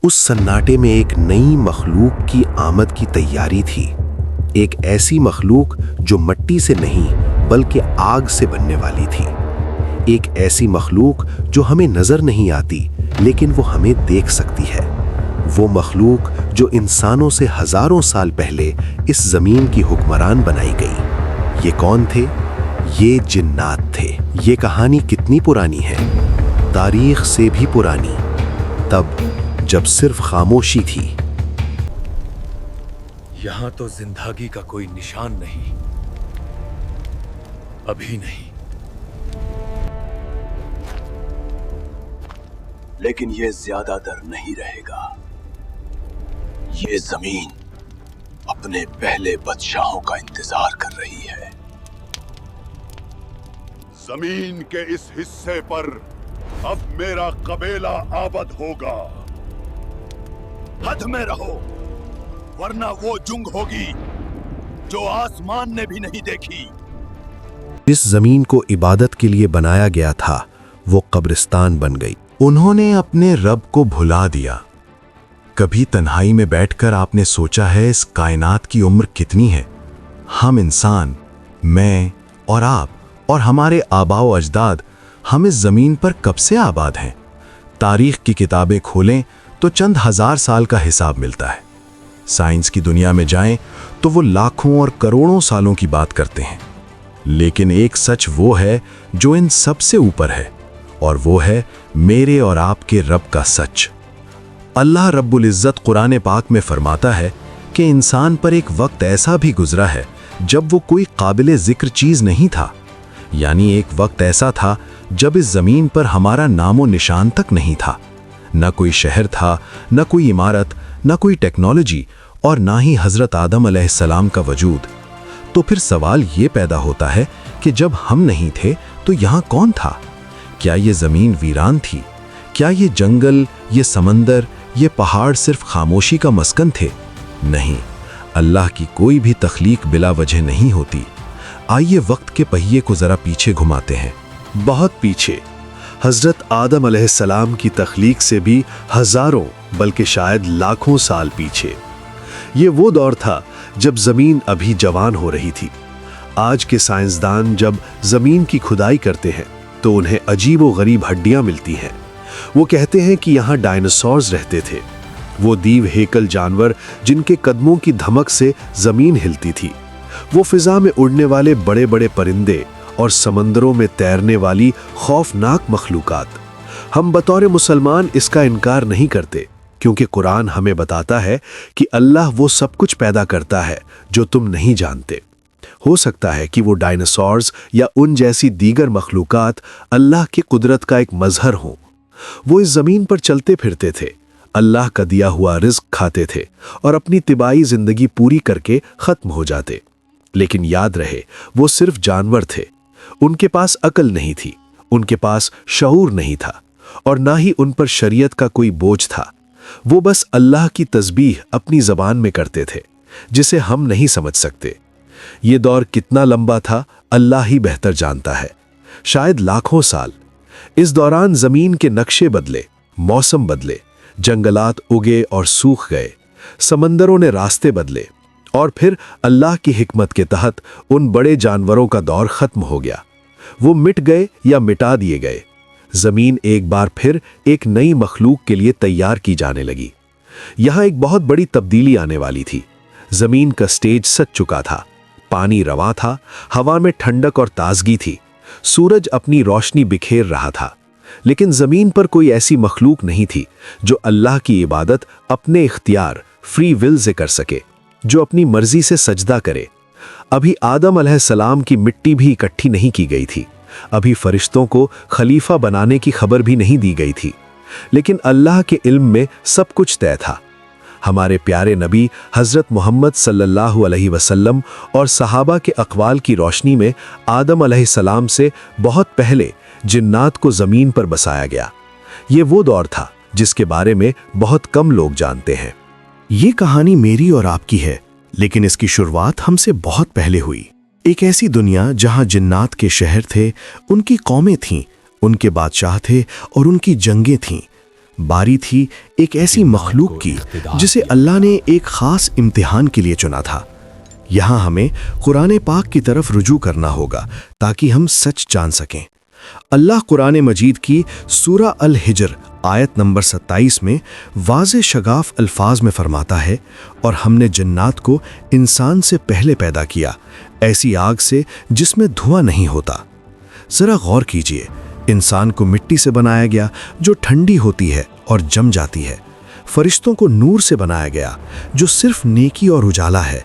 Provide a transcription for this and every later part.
اس سناٹے میں ایک نئی مخلوق کی آمد کی تیاری تھی، ایک ایسی مخلوق جو مٹی سے نہیں بلکہ آگ سے بننے والی تھی، ایک ایسی مخلوق جو ہمیں نظر نہیں آتی لیکن وہ ہمیں دیکھ سکتی ہے، وہ مخلوق جو انسانوں سے ہزاروں سال پہلے اس زمین کی حکمران بنائی گئی۔ یہ کون تھے؟ یہ جنات تھے۔ یہ کہانی کتنی پرانی ہے؟ تاریخ سے بھی پرانی، تب جب صرف خاموشی تھی۔ یہاں تو زندگی کا کوئی نشان نہیں، ابھی نہیں، لیکن یہ زیادہ در نہیں رہے گا۔ یہ زمین اپنے پہلے بادشاہوں کا انتظار کر رہی ہے۔ زمین کے اس حصے پر اب میرا قبیلہ آباد ہوگا۔ حد میں رہو، ورنہ وہ جنگ ہوگی جو آسمان نے بھی نہیں دیکھی۔ جس زمین کو عبادت کے لیے بنایا گیا تھا وہ قبرستان بن گئی۔ انہوں نے اپنے رب کو بھلا دیا۔ کبھی تنہائی میں بیٹھ کر آپ نے سوچا ہے اس کائنات کی عمر کتنی ہے؟ ہم انسان، میں اور آپ اور ہمارے آباء و اجداد، ہم اس زمین پر کب سے آباد ہیں؟ تاریخ کی کتابیں کھولیں تو چند ہزار سال کا حساب ملتا ہے۔ سائنس کی دنیا میں جائیں تو وہ لاکھوں اور کروڑوں سالوں کی بات کرتے ہیں۔ لیکن ایک سچ وہ ہے جو ان سب سے اوپر ہے، اور وہ ہے میرے اور آپ کے رب کا سچ۔ اللہ رب العزت قرآن پاک میں فرماتا ہے کہ انسان پر ایک وقت ایسا بھی گزرا ہے جب وہ کوئی قابل ذکر چیز نہیں تھا، یعنی ایک وقت ایسا تھا جب اس زمین پر ہمارا نام و نشان تک نہیں تھا، نہ کوئی شہر تھا، نہ کوئی عمارت، نہ کوئی ٹیکنالوجی، اور نہ ہی حضرت آدم علیہ السلام کا وجود۔ تو پھر سوال یہ پیدا ہوتا ہے کہ جب ہم نہیں تھے تو یہاں کون تھا؟ کیا یہ زمین ویران تھی؟ کیا یہ جنگل، یہ سمندر، یہ پہاڑ صرف خاموشی کا مسکن تھے؟ نہیں، اللہ کی کوئی بھی تخلیق بلا وجہ نہیں ہوتی۔ آئیے وقت کے پہیے کو ذرا پیچھے گھماتے ہیں، بہت پیچھے، حضرت آدم علیہ السلام کی تخلیق سے بھی ہزاروں بلکہ شاید لاکھوں سال پیچھے۔ یہ وہ دور تھا جب زمین ابھی جوان ہو رہی تھی۔ آج کے سائنسدان جب زمین کی کھدائی کرتے ہیں تو انہیں عجیب و غریب ہڈیاں ملتی ہیں۔ وہ کہتے ہیں کہ یہاں ڈائناسورز رہتے تھے، وہ دیو ہیکل جانور جن کے قدموں کی دھمک سے زمین ہلتی تھی، وہ فضا میں اڑنے والے بڑے بڑے پرندے اور سمندروں میں تیرنے والی خوفناک مخلوقات۔ ہم بطور مسلمان اس کا انکار نہیں کرتے، کیونکہ قرآن ہمیں بتاتا ہے کہ اللہ وہ سب کچھ پیدا کرتا ہے جو تم نہیں جانتے۔ ہو سکتا ہے کہ وہ ڈائناسورز یا ان جیسی دیگر مخلوقات اللہ کی قدرت کا ایک مظہر ہوں۔ وہ اس زمین پر چلتے پھرتے تھے، اللہ کا دیا ہوا رزق کھاتے تھے اور اپنی طباعی زندگی پوری کر کے ختم ہو جاتے۔ لیکن یاد رہے، وہ صرف جانور تھے، ان کے پاس عقل نہیں تھی، ان کے پاس شعور نہیں تھا، اور نہ ہی ان پر شریعت کا کوئی بوجھ تھا۔ وہ بس اللہ کی تسبیح اپنی زبان میں کرتے تھے، جسے ہم نہیں سمجھ سکتے۔ یہ دور کتنا لمبا تھا اللہ ہی بہتر جانتا ہے، شاید لاکھوں سال۔ اس دوران زمین کے نقشے بدلے، موسم بدلے، جنگلات اگے اور سوکھ گئے، سمندروں نے راستے بدلے، اور پھر اللہ کی حکمت کے تحت ان بڑے جانوروں کا دور ختم ہو گیا۔ وہ مٹ گئے یا مٹا دیے گئے۔ زمین ایک بار پھر ایک نئی مخلوق کے لیے تیار کی جانے لگی۔ یہاں ایک بہت بڑی تبدیلی آنے والی تھی۔ زمین کا سٹیج سج چکا تھا، پانی رواں تھا، ہوا میں ٹھنڈک اور تازگی تھی، سورج اپنی روشنی بکھیر رہا تھا۔ لیکن زمین پر کوئی ایسی مخلوق نہیں تھی جو اللہ کی عبادت اپنے اختیار، فری ول سے کر سکے، جو اپنی مرضی سے سجدہ کرے۔ ابھی آدم علیہ السلام کی مٹی بھی اکٹھی نہیں کی گئی تھی، ابھی فرشتوں کو خلیفہ بنانے کی خبر بھی نہیں دی گئی تھی، لیکن اللہ کے علم میں سب کچھ طے تھا۔ ہمارے پیارے نبی حضرت محمد صلی اللہ علیہ وسلم اور صحابہ کے اقوال کی روشنی میں آدم علیہ السلام سے بہت پہلے جنات کو زمین پر بسایا گیا۔ یہ وہ دور تھا جس کے بارے میں بہت کم لوگ جانتے ہیں۔ یہ کہانی میری اور آپ کی ہے، لیکن اس کی شروعات ہم سے بہت پہلے ہوئی۔ ایک ایسی دنیا جہاں جنات کے شہر تھے، ان کی قومیں تھیں، ان کے بادشاہ تھے اور ان کی جنگیں تھیں۔ باری تھی ایک ایسی مخلوق کی جسے اللہ نے ایک خاص امتحان کے لیے چنا تھا۔ یہاں ہمیں قرآن پاک کی طرف رجوع کرنا ہوگا تاکہ ہم سچ جان سکیں۔ اللہ قرآن مجید کی سورہ الحجر آیت نمبر 27 میں واضح شگاف الفاظ میں فرماتا ہے، اور ہم نے جنات کو انسان سے پہلے پیدا کیا، ایسی آگ سے جس میں دھواں نہیں ہوتا۔ ذرا غور کیجئے، انسان کو مٹی سے بنایا گیا جو ٹھنڈی ہوتی ہے اور جم جاتی ہے۔ فرشتوں کو نور سے بنایا گیا جو صرف نیکی اور اجالا ہے،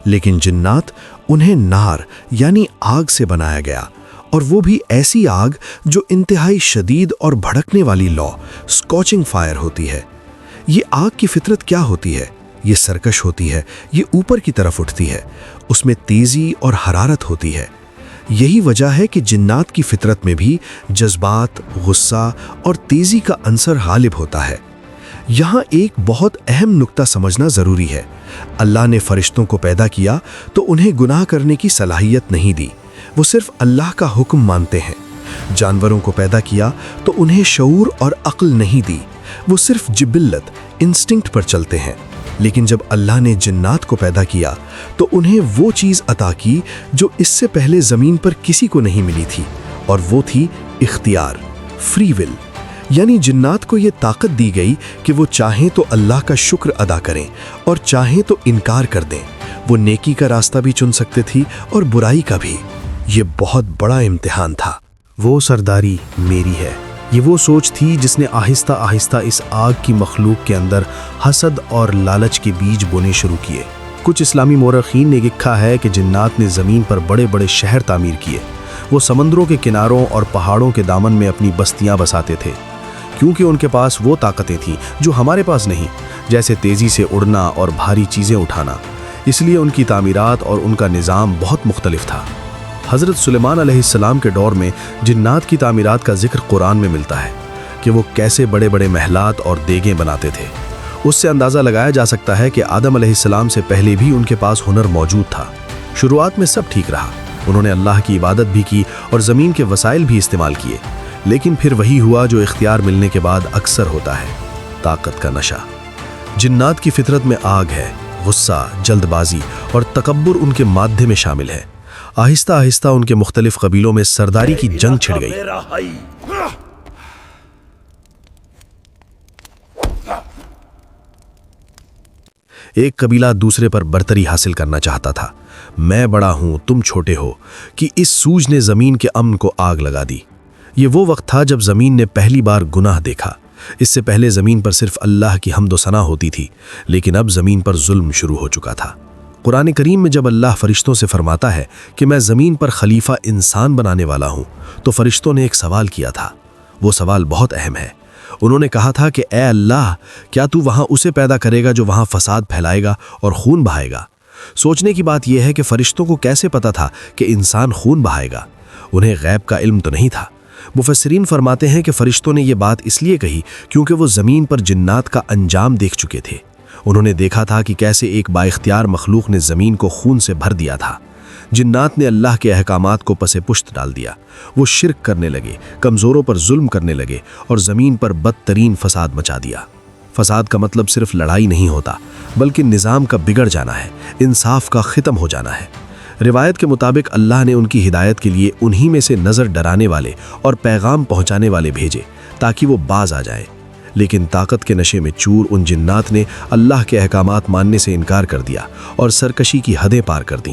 لیکن جنات انہیں نار یعنی آگ سے بنایا گیا، اور وہ بھی ایسی آگ جو انتہائی شدید اور بھڑکنے والی لو سکوچنگ فائر ہوتی ہے۔ یہ آگ کی فطرت کیا ہوتی ہے؟ یہ سرکش ہوتی ہے، یہ اوپر کی طرف اٹھتی ہے، اس میں تیزی اور حرارت ہوتی ہے۔ یہی وجہ ہے کہ جنات کی فطرت میں بھی جذبات، غصہ اور تیزی کا عنصر غالب ہوتا ہے۔ یہاں ایک بہت اہم نکتہ سمجھنا ضروری ہے۔ اللہ نے فرشتوں کو پیدا کیا تو انہیں گناہ کرنے کی صلاحیت نہیں دی، وہ صرف اللہ کا حکم مانتے ہیں۔ جانوروں کو پیدا کیا تو انہیں شعور اور عقل نہیں دی، وہ صرف جبلت، انسٹنکٹ پر چلتے ہیں۔ لیکن جب اللہ نے جنات کو پیدا کیا تو انہیں وہ چیز عطا کی جو اس سے پہلے زمین پر کسی کو نہیں ملی تھی، اور وہ تھی اختیار، فری ول۔ یعنی جنات کو یہ طاقت دی گئی کہ وہ چاہیں تو اللہ کا شکر ادا کریں اور چاہیں تو انکار کر دیں۔ وہ نیکی کا راستہ بھی چن سکتے تھی اور برائی کا بھی۔ یہ بہت بڑا امتحان تھا۔ وہ سرداری میری ہے، یہ وہ سوچ تھی جس نے آہستہ آہستہ اس آگ کی مخلوق کے اندر حسد اور لالچ کے بیج بونے شروع کیے۔ کچھ اسلامی مورخین نے لکھا ہے کہ جنات نے زمین پر بڑے بڑے شہر تعمیر کیے۔ وہ سمندروں کے کناروں اور پہاڑوں کے دامن میں اپنی بستیاں بساتے تھے، کیونکہ ان کے پاس وہ طاقتیں تھیں جو ہمارے پاس نہیں، جیسے تیزی سے اڑنا اور بھاری چیزیں اٹھانا۔ اس لیے ان کی تعمیرات اور ان کا نظام بہت مختلف تھا۔ حضرت سلیمان علیہ السلام کے دور میں جنات کی تعمیرات کا ذکر قرآن میں ملتا ہے کہ وہ کیسے بڑے بڑے محلات اور دیگیں بناتے تھے۔ اس سے اندازہ لگایا جا سکتا ہے کہ آدم علیہ السلام سے پہلے بھی ان کے پاس ہنر موجود تھا۔ شروعات میں سب ٹھیک رہا، انہوں نے اللہ کی عبادت بھی کی اور زمین کے وسائل بھی استعمال کیے، لیکن پھر وہی ہوا جو اختیار ملنے کے بعد اکثر ہوتا ہے، طاقت کا نشہ۔ جنات کی فطرت میں آگ ہے، غصہ، جلد بازی اور تکبر ان کے مادے میں شامل ہے۔ آہستہ آہستہ ان کے مختلف قبیلوں میں سرداری کی جنگ چھڑ گئی۔ ایک قبیلہ دوسرے پر برتری حاصل کرنا چاہتا تھا، میں بڑا ہوں تم چھوٹے ہو، کہ اس سوج نے زمین کے امن کو آگ لگا دی۔ یہ وہ وقت تھا جب زمین نے پہلی بار گناہ دیکھا۔ اس سے پہلے زمین پر صرف اللہ کی حمد و ثنا ہوتی تھی، لیکن اب زمین پر ظلم شروع ہو چکا تھا۔ قرآن کریم میں جب اللہ فرشتوں سے فرماتا ہے کہ میں زمین پر خلیفہ انسان بنانے والا ہوں، تو فرشتوں نے ایک سوال کیا تھا۔ وہ سوال بہت اہم ہے۔ انہوں نے کہا تھا کہ اے اللہ، کیا تو وہاں اسے پیدا کرے گا جو وہاں فساد پھیلائے گا اور خون بہائے گا؟ سوچنے کی بات یہ ہے کہ فرشتوں کو کیسے پتا تھا کہ انسان خون بہائے گا؟ انہیں غیب کا علم تو نہیں تھا۔ مفسرین فرماتے ہیں کہ فرشتوں نے یہ بات اس لیے کہی کیونکہ وہ زمین پر جنات کا انجام دیکھ چکے تھے۔ انہوں نے دیکھا تھا کہ کیسے ایک بااختیار مخلوق نے زمین کو خون سے بھر دیا تھا۔ جنات نے اللہ کے احکامات کو پس پشت ڈال دیا۔ وہ شرک کرنے لگے، کمزوروں پر ظلم کرنے لگے اور زمین پر بدترین فساد مچا دیا۔ فساد کا مطلب صرف لڑائی نہیں ہوتا، بلکہ نظام کا بگڑ جانا ہے، انصاف کا ختم ہو جانا ہے۔ روایت کے مطابق اللہ نے ان کی ہدایت کے لیے انہی میں سے نظر ڈرانے والے اور پیغام پہنچانے والے بھیجے تاکہ وہ باز آ جائیں، لیکن طاقت کے نشے میں چور ان جنات نے اللہ کے احکامات ماننے سے انکار کر دیا اور سرکشی کی حدیں پار کر دیں۔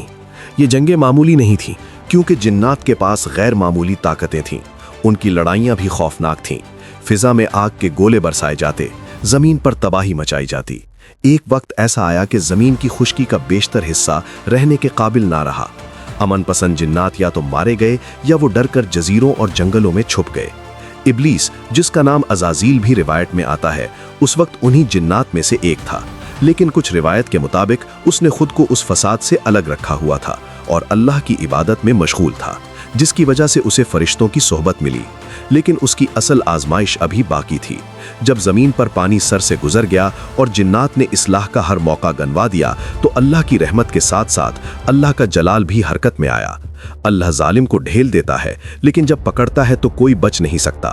یہ جنگیں معمولی نہیں تھیں، کیونکہ جنات کے پاس غیر معمولی طاقتیں تھیں۔ ان کی لڑائیاں بھی خوفناک تھیں۔ فضا میں آگ کے گولے برسائے جاتے، زمین پر تباہی مچائی جاتی۔ ایک وقت ایسا آیا کہ زمین کی خشکی کا بیشتر حصہ رہنے کے قابل نہ رہا۔ امن پسند جنات یا تو مارے گئے یا وہ ڈر کر جزیروں اور جنگلوں میں چھپ گئے۔ ابلیس، جس کا نام عزازیل بھی روایت میں آتا ہے، اس وقت انہی جنات میں سے ایک تھا، لیکن کچھ روایت کے مطابق اس نے خود کو اس فساد سے الگ رکھا ہوا تھا اور اللہ کی عبادت میں مشغول تھا، جس کی وجہ سے اسے فرشتوں کی صحبت ملی۔ لیکن اس کی اصل آزمائش ابھی باقی تھی۔ جب زمین پر پانی سر سے گزر گیا اور جنات نے اصلاح کا ہر موقع گنوا دیا، تو اللہ کی رحمت کے ساتھ ساتھ اللہ کا جلال بھی حرکت میں آیا۔ اللہ ظالم کو ڈھیل دیتا ہے، لیکن جب پکڑتا ہے تو کوئی بچ نہیں سکتا۔